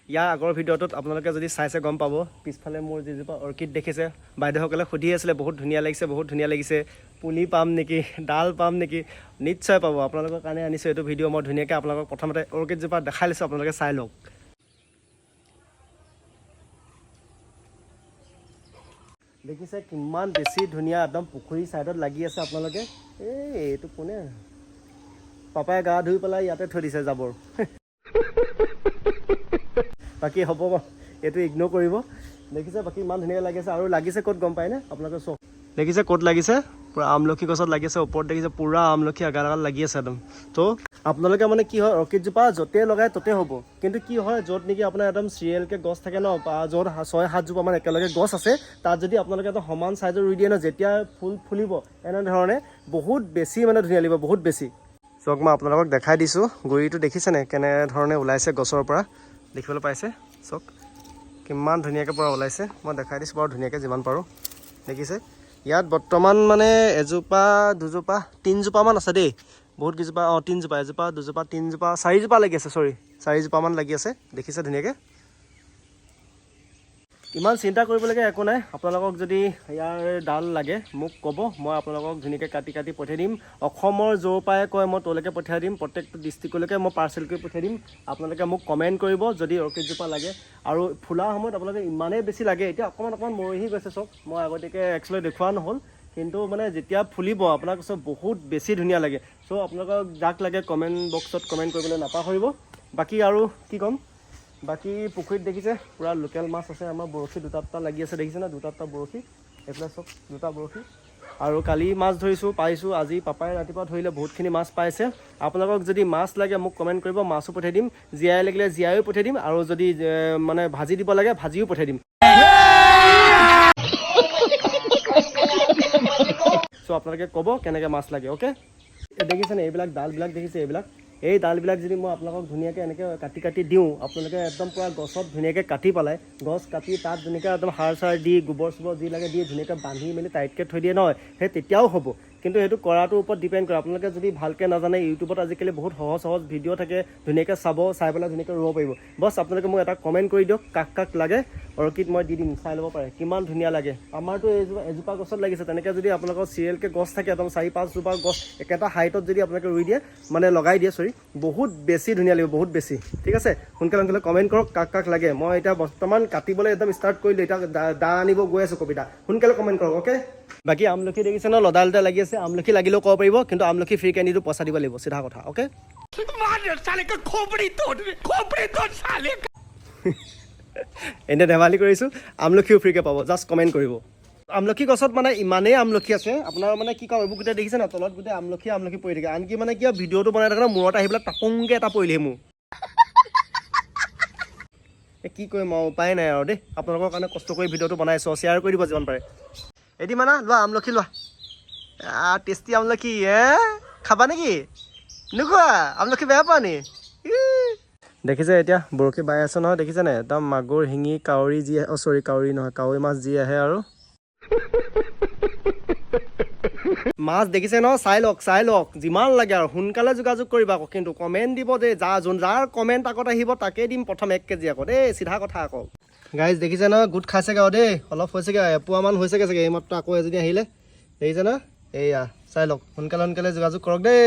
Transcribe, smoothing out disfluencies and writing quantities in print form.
ইয়াৰ আগৰ ভিডিঅ'টোত আপোনালোকে যদি চাইছে গম পাব পিছফালে মোৰ যিজোপা অৰ্কিড দেখিছে বাইদেউসকলে সুধি আছিলে বহুত ধুনীয়া লাগিছে পুলি পাম নেকি ডাল পাম নেকি নিশ্চয় পাব আপোনালোকৰ কাৰণে আনিছোঁ এইটো ভিডিঅ' মই ধুনীয়াকৈ আপোনালোকক প্ৰথমতে অৰ্কিডজোপা দেখাই লৈছোঁ আপোনালোকে চাই লওক দেখিছে কিমান বেছি ধুনীয়া একদম পুখুৰী ছাইডত লাগি আছে আপোনালোকে এইটো কোনে পাপাই গা ধুই পেলাই ইয়াতে থৈ দিছে জাবৰ বাকী হ'ব এইটো ইগন'ৰ কৰিব দেখিছে বাকী ইমান ধুনীয়া লাগিছে আৰু লাগিছে ক'ত গম পায়নে আপোনালোকে চক দেখিছে ক'ত লাগিছে পূৰা আমলখি গছত লাগিছে ওপৰত দেখিছে পূৰা আমলখি আগাৰ লাগি আছে একদম তো আপোনালোকে মানে কি হয় অৰ্কিডজোপা য'তে লগাই ত'তে হ'ব কিন্তু কি হয় য'ত নেকি আপোনাৰ একদম চিৰিয়েলকৈ গছ থাকে ন য'ত 6-7 মান একেলগে গছ আছে তাত যদি আপোনালোকে এটা সমান চাইজৰ ৰুই দিয়ে ন যেতিয়া ফুল ফুলিব এনেধৰণে বহুত বেছি মানে ধুনীয়া লাগিব বহুত বেছি চক মই আপোনালোকক দেখাই দিছোঁ গুৰিটো দেখিছেনে কেনেধৰণে ওলাইছে গছৰ পৰা দেখিবলৈ পাইছে চক কিমান ধুনীয়াকৈ পৰা ওলাইছে মই দেখাই দিছোঁ বাৰু ধুনীয়াকৈ যিমান পাৰোঁ দেখিছে ইয়াত বৰ্তমান মানে এজোপা দুজোপা তিনিজোপামান আছে দেই বহুত কেইজোপা তিনিজোপা এজোপা দুজোপা তিনিজোপা চাৰিজোপা লাগি আছে চাৰিজোপামান লাগি আছে দেখিছে ধুনীয়াকৈ ইমান চিন্তা কৰিবলগীয়া একো নাই আপোনালোকক যদি ইয়াৰ ডাল লাগে মোক ক'ব মই আপোনালোকক ধুনীয়াকৈ কাটি পঠিয়াই দিম অসমৰ য'ৰ পৰাই কয় মই তলৈকে পঠিয়াই দিম প্ৰত্যেকটো ডিষ্ট্ৰিক্টলৈকে মই পাৰ্চেল কৰি পঠিয়াই দিম আপোনালোকে মোক কমেণ্ট কৰিব যদি অৰ্কিডজোপা লাগে আৰু ফুলাৰ সময়ত আপোনালোকে ইমানেই বেছি লাগে এতিয়া অকণমান মৰহি গৈছে চব মই আগতীয়াকৈ এক্সুৱেলি দেখুওৱা নহ'ল কিন্তু মানে যেতিয়া ফুলিব আপোনাক চব বহুত বেছি ধুনীয়া লাগে চ' আপোনালোকক যাক লাগে কমেণ্ট বক্সত কমেণ্ট কৰিবলৈ নাপাহৰিব বাকী আৰু কি ক'ম বাকী পুখুৰীত দেখিছে পূৰা লোকেল মাছ আছে আমাৰ বৰশী দুটা লাগি আছে দেখিছে না দুটা বৰশী এইফালে চব দুটা বৰশী আৰু কালি মাছ ধৰিছোঁ পাইছোঁ আজি পাপাই ৰাতিপুৱা ধৰিলে বহুতখিনি মাছ পাইছে আপোনালোকক যদি মাছ লাগে মোক কমেণ্ট কৰিব মাছো পঠিয়াই দিম জীয়াই লাগিলে জীয়াইও পঠিয়াই দিম আৰু যদি মানে ভাজি দিব লাগে ভাজিও পঠিয়াই দিম চ' আপোনালোকে ক'ব কেনেকৈ মাছ লাগে অ'কে দেখিছেনে এইবিলাক ডালবিলাক দেখিছে এই ডালবিলাক যদি মই আপোনালোকক ধুনীয়াকৈ এনেকৈ কাটি দিওঁ আপোনালোকে একদম পূৰা গছত ধুনীয়াকৈ কাটি পেলাই গছ কাটি তাত ধুনীয়াকৈ একদম সাৰ চাৰ দি গোবৰ চোবৰ যি লাগে দি ধুনীয়াকৈ বান্ধি মেলি টাইটকৈ থৈ দিয়ে নহয় সেই তেতিয়াও হ'ব কিন্তু সেইটো কৰাটোৰ ওপৰত ডিপেণ্ড কৰে আপোনালোকে যদি ভালকৈ নাজানে ইউটিউবত আজিকালি বহুত সহজ ভিডিঅ' থাকে ধুনীয়াকৈ চাই পেলাই ধুনীয়াকৈ ৰুব পাৰিব বছ আপোনালোকে মোক এটা কমেণ্ট কৰি দিয়ক কাক লাগে অৰ্কিড মই দি দিম চাই ল'ব পাৰে কিমান ধুনীয়া লাগে আমাৰতো এজোপা গছত লাগিছে তেনেকৈ যদি আপোনালোকৰ চিৰিয়েলকৈ গছ থাকে একদম 4-5 জোপা গছ একেটা হাইটত যদি আপোনালোকে ৰুই দিয়ে মানে লগাই দিয়ে বহুত বেছি ধুনীয়া লাগিব বহুত বেছি ঠিক আছে সোনকালে কমেণ্ট কৰক কাক লাগে মই এতিয়া বৰ্তমান কাটিবলৈ একদম ষ্টাৰ্ট কৰিলোঁ এতিয়া দা আনিব গৈ আছোঁ কবিতা সোনকালে কমেণ্ট কৰক অ'কে বাকী আমলখি দেখিছে ন লদালতে লাগি আছে আমলখি লাগিলেও ক'ব পাৰিব কিন্তু আমলখি ফ্ৰীকৈ নিদিওঁ পইচা দিব লাগিব চিধা কথা অ'কে এনে ধেমালি কৰিছোঁ আমলখিও ফ্ৰীকৈ পাব জাষ্ট কমেণ্ট কৰিব আমলখি গছত মানে ইমানেই আমলখি আছে আপোনাৰ মানে কি কওঁ এইবোৰ গোটেই দেখিছে না তলত গোটেই আমলখি পৰি থাকে আনকি মানে কিয় ভিডিঅ'টো বনাই থাকে মূৰত আহি পেলাই টাপুংকৈ এটা পৰিলেহি মোৰ কি কৰিম আৰু উপায় নাই আৰু দেই আপোনালোকৰ কাৰণে কষ্ট কৰি ভিডিঅ'টো বনাইছোঁ শ্বেয়াৰ কৰি দিব যিমান পাৰে এদিন মানে লোৱা আমলখি লোৱা টেষ্টি আমলখি খাবা নেকি নোখোৱা আমলখি বেয়া পোৱা নি দেখিছে এতিয়া বৰশী বাই আছে নহয় দেখিছেনে একদম মাগুৰ শিঙি কাউৰী যি কাউৰী নহয় কাৱৈ মাছ যি আহে আৰু মাছ দেখিছে ন চাই লওক যিমান লাগে আৰু সোনকালে যোগাযোগ কৰিবা আকৌ কিন্তু কমেণ্ট দিব দেই যাৰ কমেণ্ট আগত আহিব তাকেই দিম প্ৰথম 1 কেজি আকৌ দেই চিধা কথা আকৌ গাইজ দেখিছে ন গোট খাইছেগৈ আৰু দেই অলপ হৈছেগৈ এপোৱামান হৈছেগৈ চাগে এইমাত্ৰ আকৌ এজনী আহিলে দেখিছে ন এয়া চাই লওক সোনকালে যোগাযোগ কৰক দেই